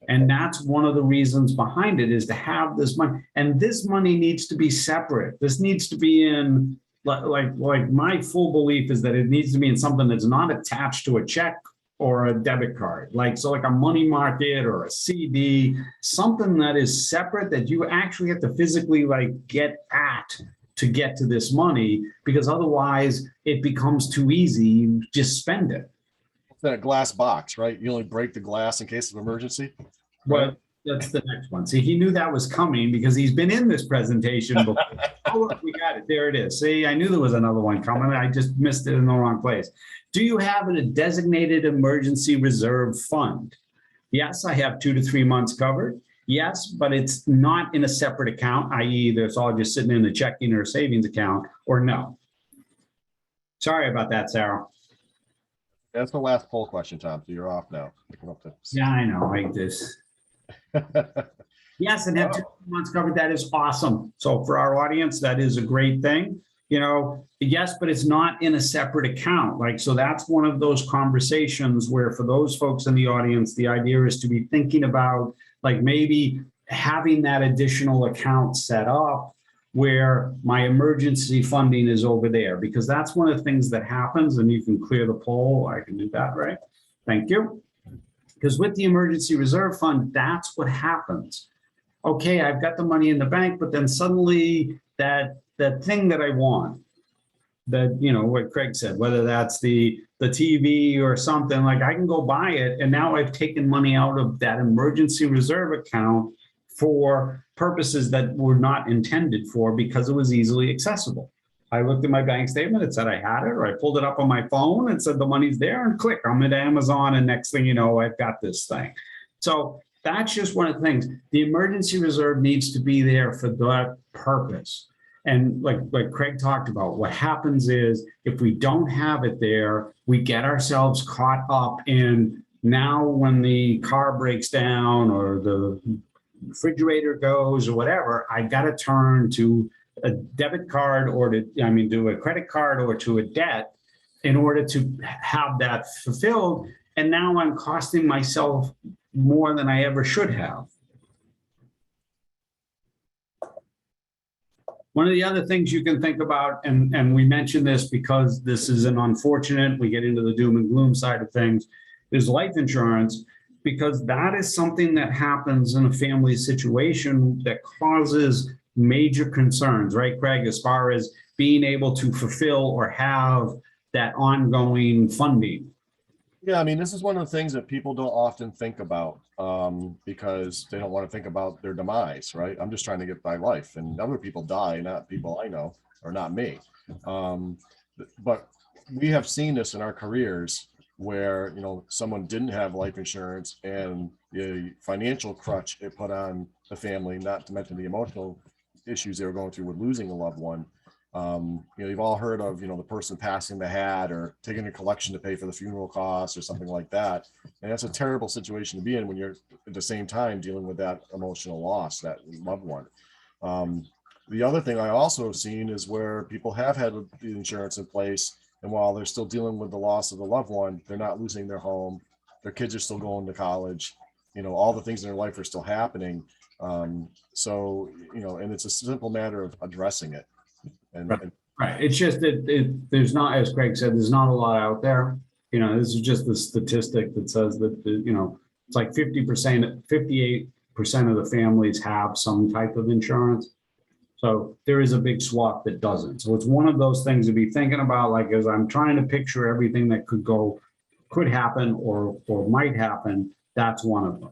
And that's one of the reasons behind it, is to have this money. And this money needs to be separate. This needs to be in, like my full belief is that it needs to be in something that's not attached to a check or a debit card, like a money market or a CD, something that is separate that you actually have to physically get at to get to this money, because otherwise it becomes too easy. You just spend it. That glass box, right? You only break the glass in case of emergency. Well, that's the next one. See, he knew that was coming because he's been in this presentation before. Oh, look, we got it. There it is. See, I knew there was another one coming. I just missed it in the wrong place. Do you have a designated emergency reserve fund? Yes, I have 2 to 3 months covered. Yes, but it's not in a separate account, i.e. it's all just sitting in a checking or savings account, or no. Sorry about that, Sarah. That's the last poll question, Tom. So you're off now. Yeah, I know. Like this. Yes, and have 2 months covered. That is awesome. So for our audience, that is a great thing. Yes, but it's not in a separate account. So that's one of those conversations where for those folks in the audience, the idea is to be thinking about maybe having that additional account set up where my emergency funding is over there, because that's one of the things that happens. And you can clear the poll. I can do that, right? Thank you. Because with the emergency reserve fund, that's what happens. Okay, I've got the money in the bank, but then suddenly that that thing that I want, that, you know, what Craig said, whether that's the TV or something, like I can go buy it. And now I've taken money out of that emergency reserve account for purposes that were not intended for because it was easily accessible. I looked at my bank statement, it said I had it, or I pulled it up on my phone and said the money's there, and click, I'm at Amazon, and next thing you know, I've got this thing. So that's just one of the things. The emergency reserve needs to be there for that purpose. And like Craig talked about, what happens is if we don't have it there, we get ourselves caught up in, now when the car breaks down or the refrigerator goes or whatever, I've got to turn to a debit card or to a credit card or to a debt in order to have that fulfilled. And now I'm costing myself more than I ever should have. One of the other things you can think about, and we mention this because this is an unfortunate, we get into the doom and gloom side of things, is life insurance, because that is something that happens in a family situation that causes major concerns, right, Craig, as far as being able to fulfill or have that ongoing funding. Yeah, I mean, this is one of the things that people don't often think about because they don't want to think about their demise, right? I'm just trying to get by life, and other people die, not people I know, or not me. But we have seen this in our careers where, you know, someone didn't have life insurance and the financial crutch it put on the family, not to mention the emotional issues they were going through with losing a loved one. You know, you've all heard of, you know, the person passing the hat or taking a collection to pay for the funeral costs or something like that. And that's a terrible situation to be in when you're at the same time dealing with that emotional loss, that loved one. The other thing I also have seen is where people have had the insurance in place, and while they're still dealing with the loss of the loved one, they're not losing their home. Their kids are still going to college. You know, all the things in their life are still happening. So, you know, and it's a simple matter of addressing it. Right. It's just that there's not, as Craig said, there's not a lot out there. You know, this is just the statistic that says that, you know, it's like 50%, 58% of the families have some type of insurance. So there is a big swath that doesn't. So it's one of those things to be thinking about, like, as I'm trying to picture everything that could happen or might happen, that's one of them.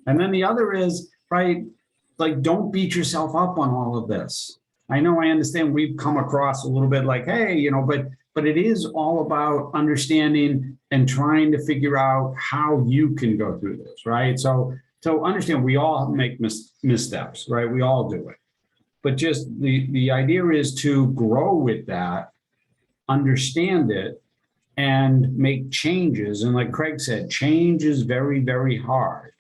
And then the other is, right, like, don't beat yourself up on all of this. I know, I understand we've come across a little bit like, hey, you know, but it is all about understanding and trying to figure out how you can go through this, right? So understand, we all make missteps, right? We all do it. But just the idea is to grow with that, understand it, and make changes. And like Craig said, change is very, very hard.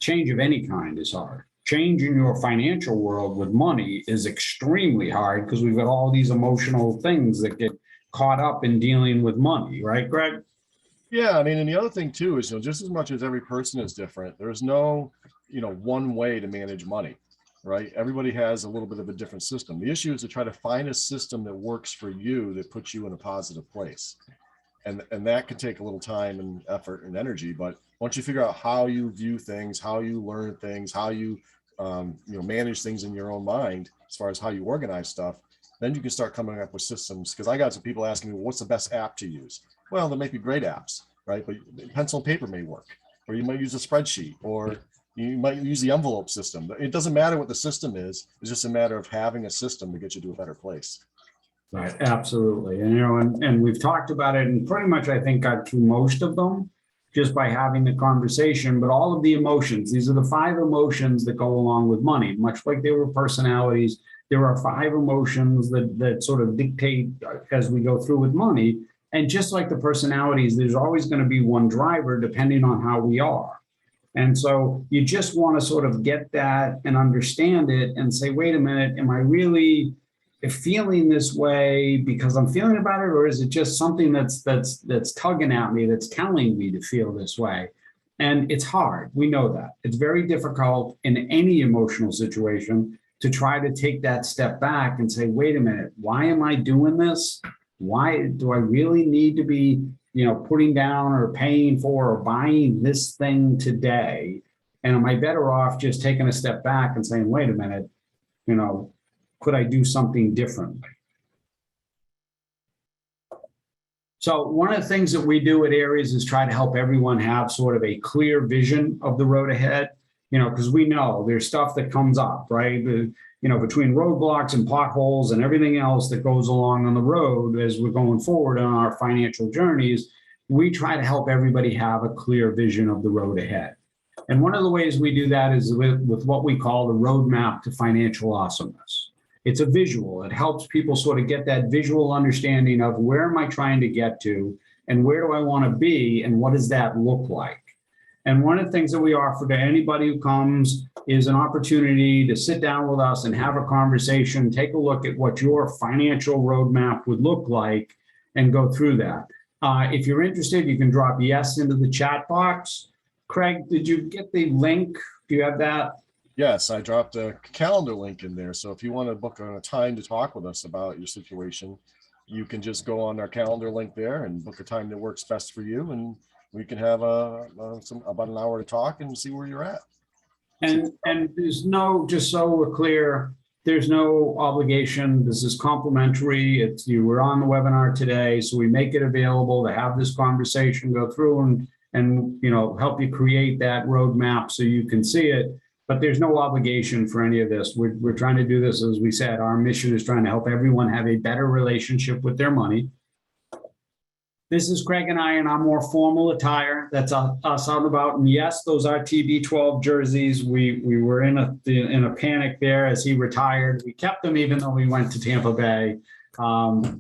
Change of any kind is hard. Change in your financial world with money is extremely hard because we've got all these emotional things that get caught up in dealing with money, right, Greg? Yeah, I mean, and the other thing too is, you know, just as much as every person is different, there's no, you know, one way to manage money, right? Everybody has a little bit of a different system. The issue is to try to find a system that works for you, that puts you in a positive place. And that can take a little time and effort and energy. But once you figure out how you view things, how you learn things, how you, you know, manage things in your own mind, as far as how you organize stuff, then you can start coming up with systems. Because I got some people asking me, well, what's the best app to use? Well, there may be great apps, right? But pencil and paper may work, or you might use a spreadsheet, or you might use the envelope system. It doesn't matter what the system is. It's just a matter of having a system to get you to a better place. Right, absolutely. And, you know, and we've talked about it and pretty much, I think, got through most of them just by having the conversation. But all of the emotions, these are the 5 emotions that go along with money, much like there were personalities. There are 5 emotions that sort of dictate as we go through with money. And just like the personalities, there's always going to be one driver depending on how we are. And so you just want to sort of get that and understand it and say, wait a minute, am I really feeling this way because I'm feeling about it, or is it just something that's tugging at me, that's telling me to feel this way? And it's hard. We know that. It's very difficult in any emotional situation to try to take that step back and say, wait a minute, why am I doing this? Why do I really need to be, you know, putting down or paying for or buying this thing today? And am I better off just taking a step back and saying, wait a minute, you know, could I do something differently? So one of the things that we do at Aries is try to help everyone have sort of a clear vision of the road ahead, because we know there's stuff that comes up, right? Between roadblocks and potholes and everything else that goes along on the road as we're going forward on our financial journeys, we try to help everybody have a clear vision of the road ahead. And one of the ways we do that is with what we call the roadmap to financial awesomeness. It's a visual. It helps people sort of get that visual understanding of where am I trying to get to and where do I want to be and what does that look like? And one of the things that we offer to anybody who comes is an opportunity to sit down with us and have a conversation, take a look at what your financial roadmap would look like and go through that. If you're interested, you can drop yes into the chat box. Craig, did you get the link? Do you have that? Yes, I dropped a calendar link in there. So if you want to book a time to talk with us about your situation, you can just go on our calendar link there and book a time that works best for you. And we can have about an hour to talk and see where you're at. And there's no, just so we're clear, there's no obligation. This is complimentary. You were on the webinar today, so we make it available to have this conversation, go through and help you create that roadmap so you can see it. But there's no obligation for any of this. We're trying to do this, as we said, our mission is trying to help everyone have a better relationship with their money. This is Craig and I in our more formal attire. That's us out and about. And yes, those are TB12 jerseys. We were in a panic there as he retired. We kept them even though we went to Tampa Bay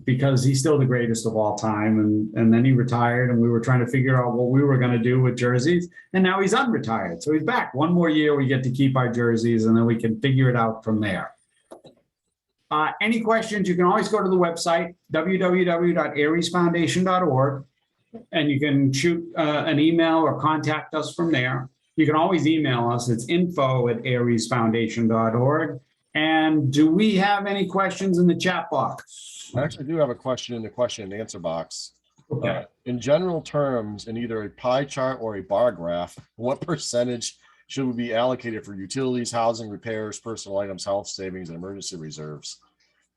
because he's still the greatest of all time. And then he retired and we were trying to figure out what we were going to do with jerseys. And now he's unretired. So he's back. One more year, we get to keep our jerseys and then we can figure it out from there. Any questions, you can always go to the website, www.ariesfoundation.org, and you can shoot an email or contact us from there. You can always email us. It's info@ariesfoundation.org. And do we have any questions in the chat box? I actually do have a question in the question and answer box. Okay. In general terms, in either a pie chart or a bar graph, what percentage should be allocated for utilities, housing, repairs, personal items, health savings, and emergency reserves?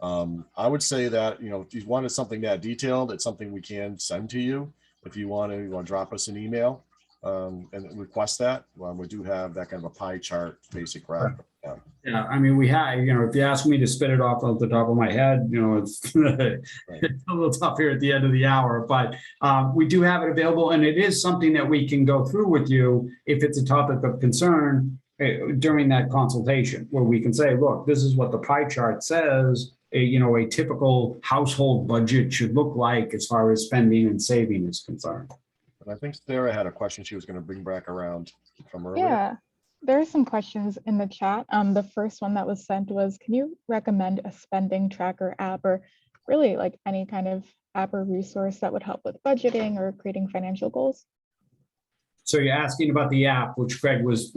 I would say that, if you wanted something that detailed, it's something we can send to you. If you want to drop us an email and request that, we do have that kind of a pie chart basic graph. Yeah, I mean, we have, if you ask me to spit it off the top of my head, it's, it's a little tough here at the end of the hour, but we do have it available. And it is something that we can go through with you if it's a topic of concern during that consultation, where we can say, look, this is what the pie chart says, a typical household budget should look like as far as spending and saving is concerned. And I think Sarah had a question she was going to bring back around from earlier. Yeah, there are some questions in the chat. The first one that was sent was, can you recommend a spending tracker app or really like any kind of app or resource that would help with budgeting or creating financial goals? So you're asking about the app, which Craig was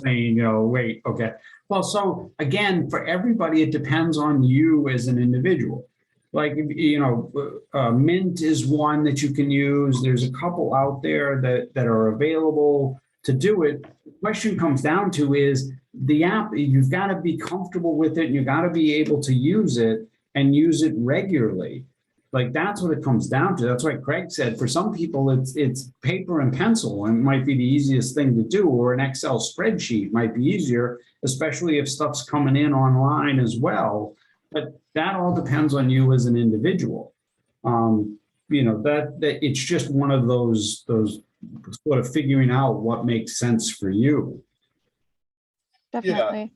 saying, wait, okay. Well, so again, for everybody, it depends on you as an individual. Like, Mint is one that you can use. There's a couple out there that are available to do it. The question comes down to is the app, you've got to be comfortable with it and you've got to be able to use it and use it regularly. Like, that's what it comes down to. That's why Craig said for some people it's paper and pencil and it might be the easiest thing to do, or an Excel spreadsheet might be easier, especially if stuff's coming in online as well. But that all depends on you as an individual. That it's just one of those sort of figuring out what makes sense for you. Definitely. Yeah.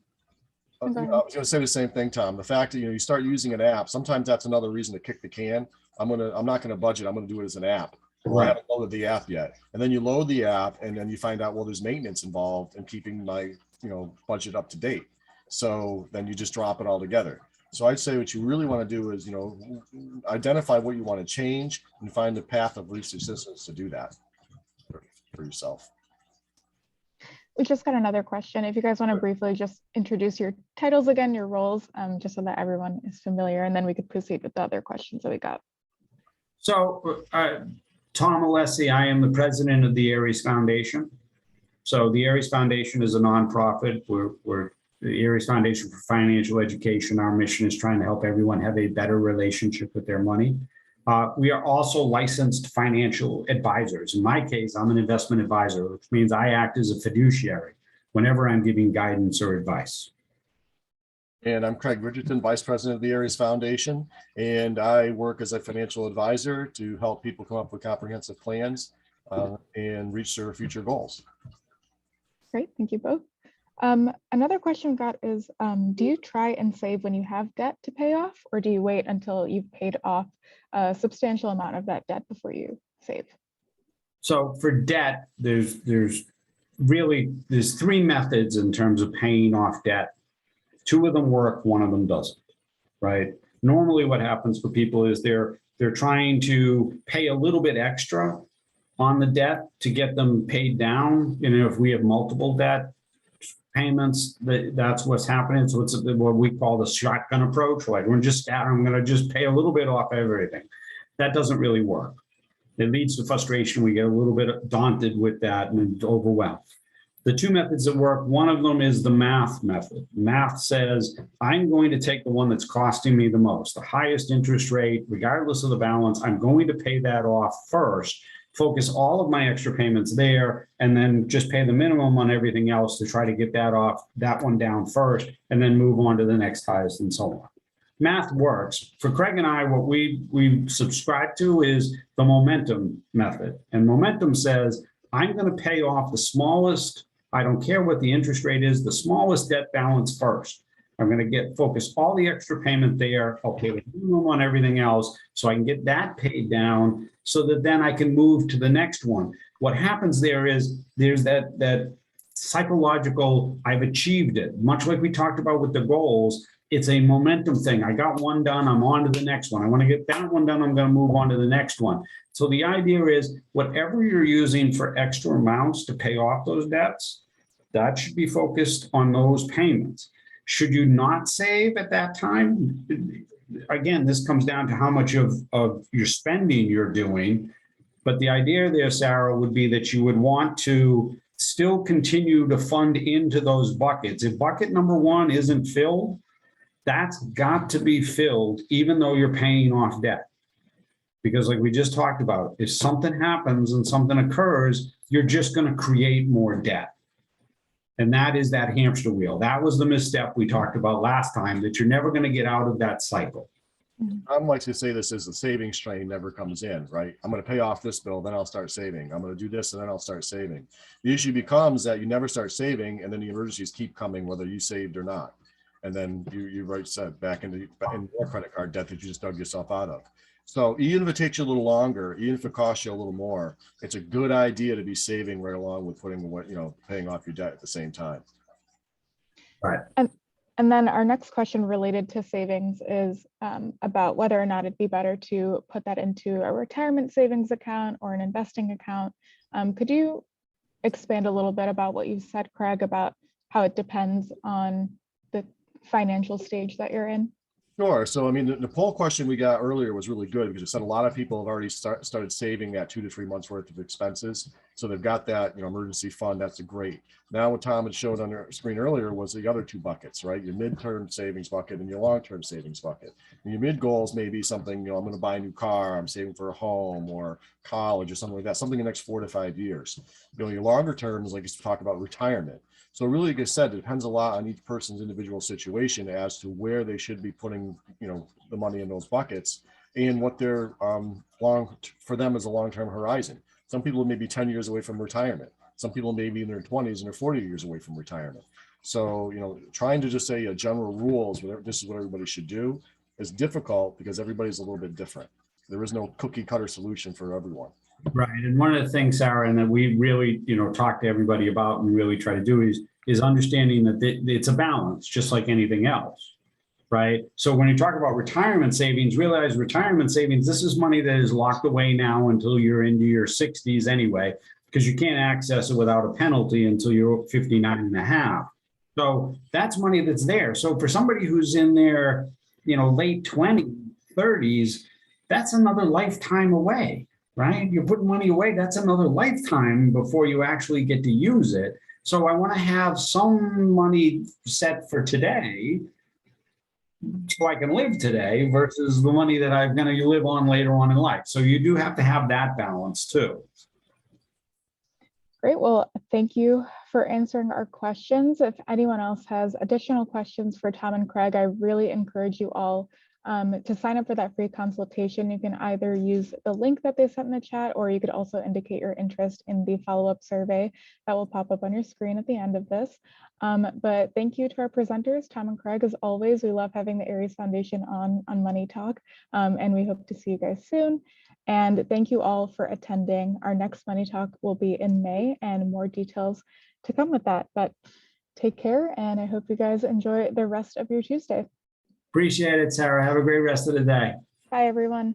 I was going to say the same thing, Tom. The fact that you start using an app, sometimes that's another reason to kick the can. I'm not going to budget. I'm going to do it as an app. Or I haven't loaded the app yet. And then you load the app, and then you find out, well, there's maintenance involved in keeping my budget up to date. So then you just drop it all together. So I'd say what you really want to do is identify what you want to change and find the path of least resistance to do that for yourself. We just got another question. If you guys want to briefly just introduce your titles again, your roles, just so that everyone is familiar, and then we could proceed with the other questions that we got. So, Tom Alessi, I am the president of the Aries Foundation. So the Aries Foundation is a nonprofit. We're the Aries Foundation for Financial Education, our mission is trying to help everyone have a better relationship with their money. We are also licensed financial advisors. In my case, I'm an investment advisor, which means I act as a fiduciary whenever I'm giving guidance or advice. And I'm Craig Richardson, Vice President of the Aries Foundation, and I work as a financial advisor to help people come up with comprehensive plans and reach their future goals. Great, thank you both. Another question we got is, do you try and save when you have debt to pay off, or do you wait until you've paid off a substantial amount of that debt before you save? So for debt, there's three methods in terms of paying off debt. Two of them work, one of them doesn't, right? Normally what happens for people is they're trying to pay a little bit extra on the debt to get them paid down. You know, if we have multiple debt payments, that's what's happening. So it's what we call the shotgun approach. Like I'm going to just pay a little bit off everything. That doesn't really work. It leads to frustration. We get a little bit daunted with that and overwhelmed. The two methods that work, one of them is the math method. Math says, I'm going to take the one that's costing me the most, the highest interest rate, regardless of the balance. I'm going to pay that off first, focus all of my extra payments there, and then just pay the minimum on everything else to try to get that off, that one down first, and then move on to the next highest and so on. Math works. For Craig and I, what we subscribe to is the momentum method. And momentum says, I'm going to pay off the smallest, I don't care what the interest rate is, the smallest debt balance first. I'm going to focus all the extra payment there. I'll pay the minimum on everything else so I can get that paid down so that then I can move to the next one. What happens there is there's that psychological, I've achieved it. Much like we talked about with the goals, it's a momentum thing. I got one done, I'm on to the next one. I want to get that one done, I'm going to move on to the next one. So the idea is whatever you're using for extra amounts to pay off those debts, that should be focused on those payments. Should you not save at that time? Again, this comes down to how much of your spending you're doing. But the idea there, Sarah, would be that you would want to still continue to fund into those buckets. If bucket number one isn't filled, that's got to be filled, even though you're paying off debt. Because like we just talked about, if something happens and something occurs, you're just going to create more debt. And that is that hamster wheel. That was the misstep we talked about last time, that you're never going to get out of that cycle. I like to say this as the savings train never comes in, right? I'm going to pay off this bill, then I'll start saving. I'm going to do this, and then I'll start saving. The issue becomes that you never start saving, and then the emergencies keep coming, whether you saved or not. And then you right said back into more credit card debt that you just dug yourself out of. So even if it takes you a little longer, even if it costs you a little more, it's a good idea to be saving right along with paying off your debt at the same time. Right. And then our next question related to savings is about whether or not it'd be better to put that into a retirement savings account or an investing account. Could you expand a little bit about what you said, Craig, about how it depends on the financial stage that you're in? Sure. So, I mean, the poll question we got earlier was really good because it said a lot of people have already started saving that 2 to 3 months worth of expenses. So they've got that, emergency fund. That's great. Now, what Tom had showed on the screen earlier was the other two buckets, right? Your midterm savings bucket and your long-term savings bucket. And your mid goals may be something, I'm going to buy a new car, I'm saving for a home or college or something like that, something in the next 4 to 5 years. Your longer term is like you talk about retirement. So really, like I said, it depends a lot on each person's individual situation as to where they should be putting, the money in those buckets and what their for them is a long-term horizon. Some people may be 10 years away from retirement. Some people may be in their 20s and they're 40 years away from retirement. So, trying to just say a general rules, this is what everybody should do is difficult because everybody's a little bit different. There is no cookie cutter solution for everyone. Right. And one of the things, Sarah, and that we really, talk to everybody about and really try to do is understanding that it's a balance, just like anything else, right? So when you talk about retirement savings, realize retirement savings, this is money that is locked away now until you're into your 60s anyway, because you can't access it without a penalty until you're 59 and a half. So that's money that's there. So for somebody who's in their, late 20s, 30s, that's another lifetime away. Right? You're putting money away. That's another lifetime before you actually get to use it. So I want to have some money set for today so I can live today versus the money that I'm going to live on later on in life. So you do have to have that balance too. Great. Well, thank you for answering our questions. If anyone else has additional questions for Tom and Craig, I really encourage you all to sign up for that free consultation. You can either use the link that they sent in the chat, or you could also indicate your interest in the follow-up survey that will pop up on your screen at the end of this. But thank you to our presenters, Tom and Craig. As always, we love having the Aries Foundation on Money Talk, and we hope to see you guys soon. And thank you all for attending. Our next Money Talk will be in May, and more details to come with that. But take care, and I hope you guys enjoy the rest of your Tuesday. Appreciate it, Sarah. Have a great rest of the day. Bye, everyone.